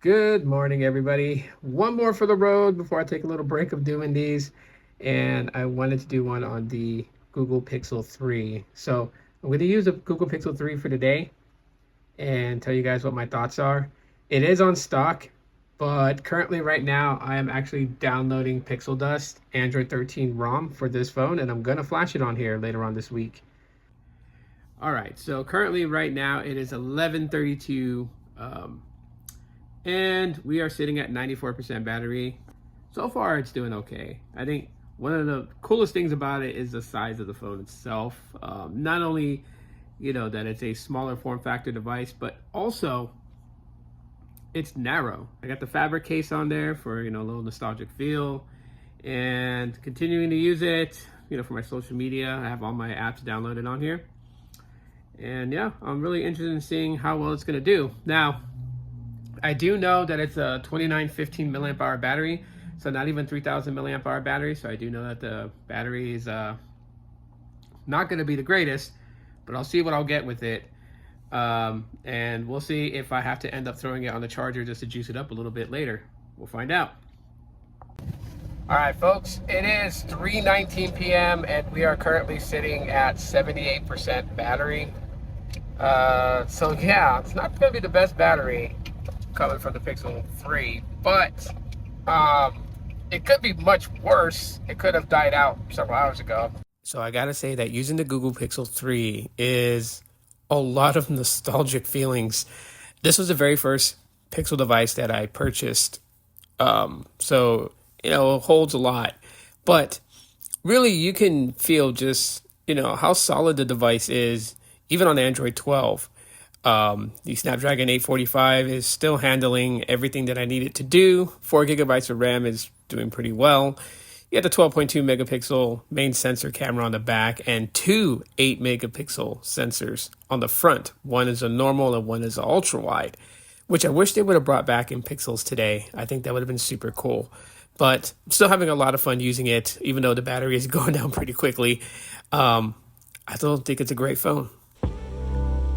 Good morning, everybody. One more for the road before I take a little break of doing these. And I wanted to do one on the Google Pixel 3. So I'm going to use the Google Pixel 3 for today and tell you guys what my thoughts are. It is on stock, but currently, right now, I am actually downloading Pixel Dust Android 13 ROM for this phone, and I'm going to flash it on here later on this week. All right, so currently, right now, it is 11:32. And we are sitting at 94% battery. So far, it's doing okay. I think one of the coolest things about it is the size of the phone itself. Not only, that it's a smaller form factor device, but also it's narrow. I got the fabric case on there for, a little nostalgic feel, and continuing to use it, for my social media. I have all my apps downloaded on here. And yeah, I'm really interested in seeing how well it's gonna do. Now, I do know that it's a 2915 milliamp hour battery, so not even 3000 milliamp hour battery. So I do know that the battery is not going to be the greatest, but I'll see what I'll get with it. And we'll see if I have to end up throwing it on the charger just to juice it up a little bit later. We'll find out. All right, folks, it is 3:19 p.m. and we are currently sitting at 78% battery. So yeah, it's not going to be the best battery coming from the Pixel 3, but it could be much worse. It could have died out several hours ago. So I gotta say that using the Google Pixel 3 is a lot of nostalgic feelings. This was the very first Pixel device that I purchased, so it holds a lot. But really, you can feel just how solid the device is, even on Android 12. The Snapdragon 845 is still handling everything that I need it to do. 4 gigabytes of RAM is doing pretty well. You got the 12.2 megapixel main sensor camera on the back and 2 8 megapixel sensors on the front. One is a normal and one is an ultra wide, which I wish they would have brought back in Pixels today. I think that would have been super cool. But I'm still having a lot of fun using it, even though the battery is going down pretty quickly. I still think it's a great phone.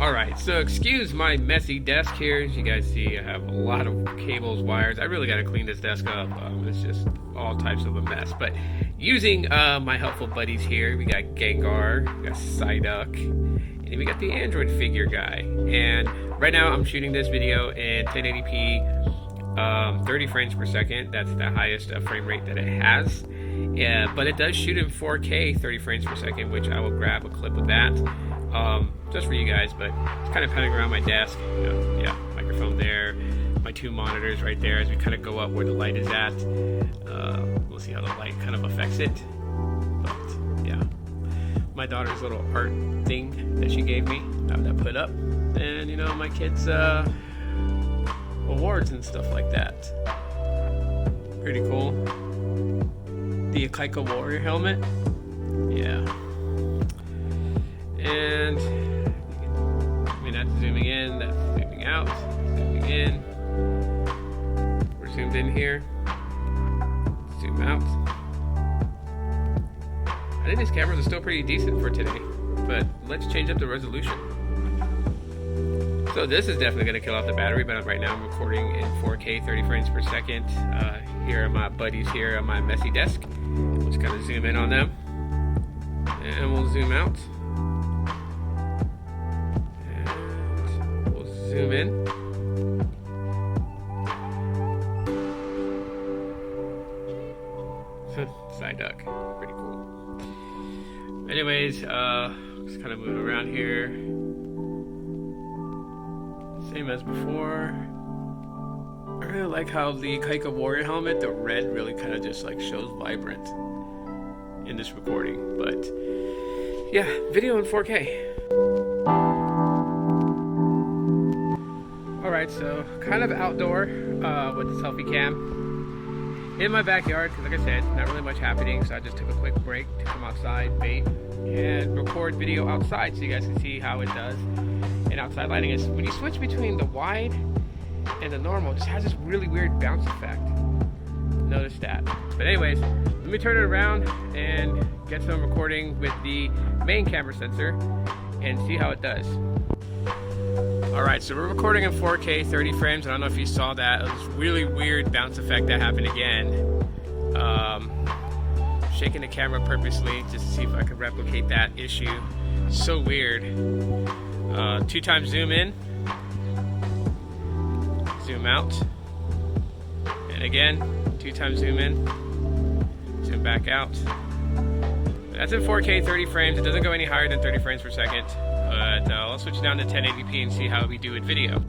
All right, so excuse my messy desk here. As you guys see, I have a lot of cables, wires. I really got to clean this desk up. It's just all types of a mess. But using my helpful buddies here, we got Gengar, we got Psyduck, and then we got the Android figure guy. And right now I'm shooting this video in 1080p, 30 frames per second. That's the highest frame rate that it has. Yeah, but it does shoot in 4K 30 frames per second, which I will grab a clip of that. Just for you guys, but it's kind of panning around my desk. Yeah, microphone there, my 2 monitors right there as we kind of go up where the light is at. We'll see how the light kind of affects it. But yeah, my daughter's little art thing that she gave me, I have that put up. And my kids' awards and stuff like that. Pretty cool. The Kaika Warrior helmet. Yeah. And that's zooming in, that's zooming out, zooming in. We're zoomed in here. Zoom out. I think these cameras are still pretty decent for today, but let's change up the resolution. So this is definitely going to kill off the battery, but right now I'm recording in 4K 30 frames per second. Here are my buddies here on my messy desk. Let's kind of zoom in on them. And we'll zoom out. Zoom in. Psyduck, pretty cool. Anyways, just kind of moving around here. Same as before. I really like how the Kaika Warrior helmet, the red really kind of just like shows vibrant in this recording. But yeah, video in 4K. Alright, so kind of outdoor with the selfie cam in my backyard, because like I said, not really much happening, so I just took a quick break to come outside, bait, and record video outside so you guys can see how it does. And outside lighting is, when you switch between the wide and the normal, it just has this really weird bounce effect. Notice that. But anyways, let me turn it around and get some recording with the main camera sensor and see how it does. All right, so we're recording in 4K 30 frames. I don't know if you saw that. It was a really weird bounce effect that happened again. Shaking the camera purposely just to see if I could replicate that issue. So weird. 2 times zoom in, zoom out, and again 2 times zoom in, zoom back out. That's in 4K 30 frames. It doesn't go any higher than 30 frames per second, but I'll switch down to 1080p and see how we do with video.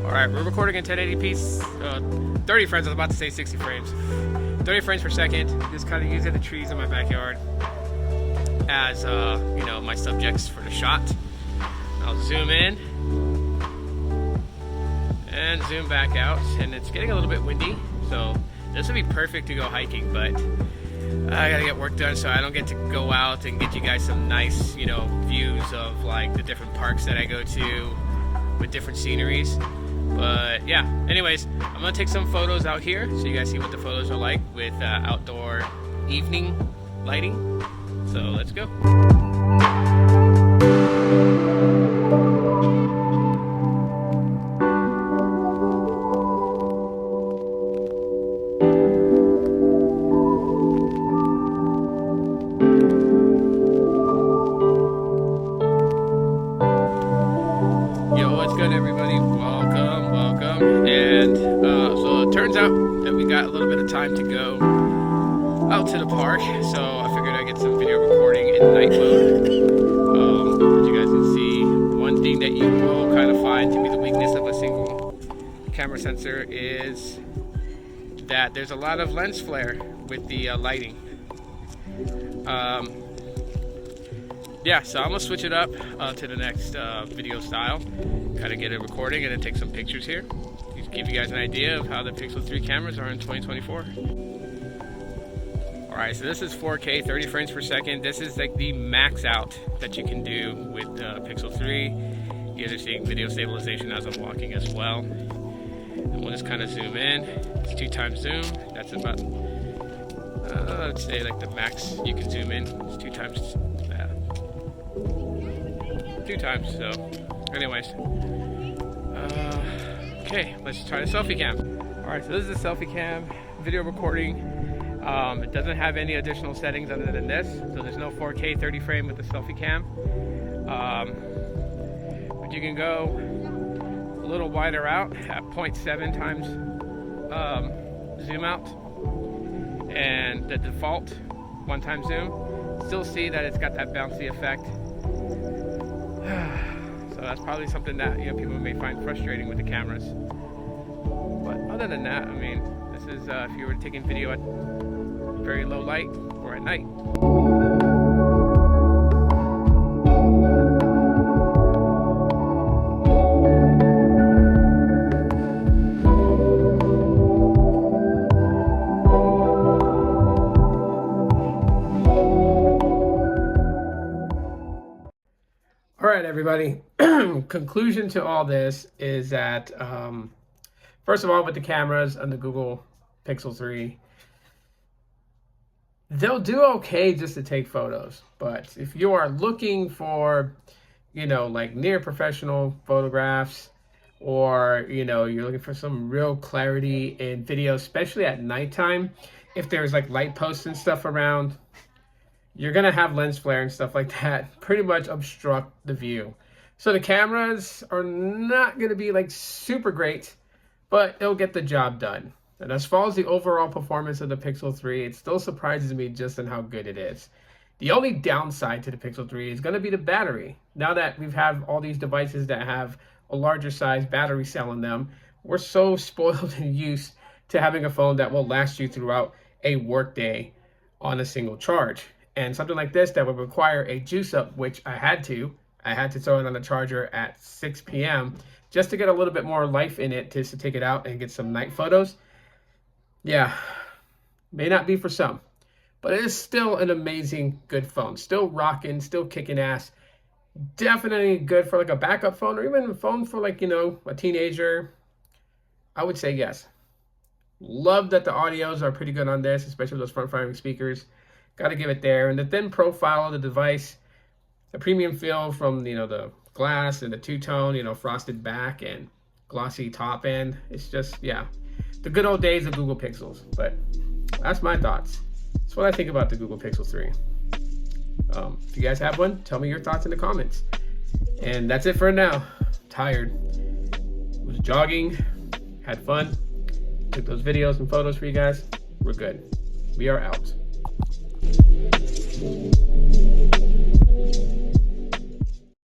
All right, we're recording in 1080p, 30 frames. I was about to say 60 frames. 30 frames per second. Just kind of using the trees in my backyard as you know, my subjects for the shot. I'll zoom in and zoom back out, and it's getting a little bit windy, so this would be perfect to go hiking, but I gotta get work done, so I don't get to go out and get you guys some nice, you know, views of like the different parks that I go to with different sceneries. But yeah, anyways, I'm gonna take some photos out here so you guys see what the photos are like with outdoor evening lighting. So let's go. Yo, what's good, everybody? Welcome. And so it turns out that we got a little bit of time to go out to the park, so I figured I'd get some video recording in night mode. As you guys can see, one thing that you will kind of find to be the weakness of a single camera sensor is that there's a lot of lens flare with the lighting. Yeah, so I'm gonna switch it up to the next video style, kind of get it recording and then take some pictures here. Just give you guys an idea of how the Pixel 3 cameras are in 2024. All right, so this is 4K 30 frames per second. This is like the max out that you can do with Pixel 3. You guys are seeing video stabilization as I'm walking as well. And we'll just kind of zoom in. It's 2 times zoom. That's about, let's say like the max you can zoom in. It's 2 times that. 2 times, so anyways. Okay, let's try the selfie cam. All right, so this is a selfie cam video recording. It doesn't have any additional settings other than this, so there's no 4K 30 frame with the selfie cam. But you can go a little wider out at 0.7 times zoom out, and the default 1 time zoom. Still see that it's got that bouncy effect. So that's probably something that, you know, people may find frustrating with the cameras. But other than that, I mean, this is if you were taking video at very low light or at night. All right, everybody. Conclusion to all this is that, first of all, with the cameras on the Google Pixel 3, they'll do okay just to take photos. But if you are looking for, you know, like near professional photographs, or, you know, you're looking for some real clarity in video, especially at nighttime, if there's like light posts and stuff around, you're gonna have lens flare and stuff like that pretty much obstruct the view. So the cameras are not gonna be like super great, but they'll get the job done. And as far as the overall performance of the Pixel 3, it still surprises me just in how good it is. The only downside to the Pixel 3 is gonna be the battery. Now that we've had all these devices that have a larger size battery cell in them, we're so spoiled and used to having a phone that will last you throughout a workday on a single charge. And something like this that would require a juice up, which I had to throw it on the charger at 6 p.m. just to get a little bit more life in it, just to take it out and get some night photos. Yeah, may not be for some, but it is still an amazing, good phone. Still rocking, still kicking ass. Definitely good for like a backup phone, or even a phone for like, you know, a teenager. I would say yes. Love that the audios are pretty good on this, especially those front-firing speakers. Got to give it there. And the thin profile of the device, the premium feel from, you know, the glass and the two-tone, you know, frosted back and glossy top end. It's just, yeah, the good old days of Google Pixels. But that's my thoughts. That's what I think about the Google Pixel 3. If you guys have one, tell me your thoughts in the comments. And that's it for now. Tired. Was jogging, had fun, took those videos and photos for you guys. We're good. We are out.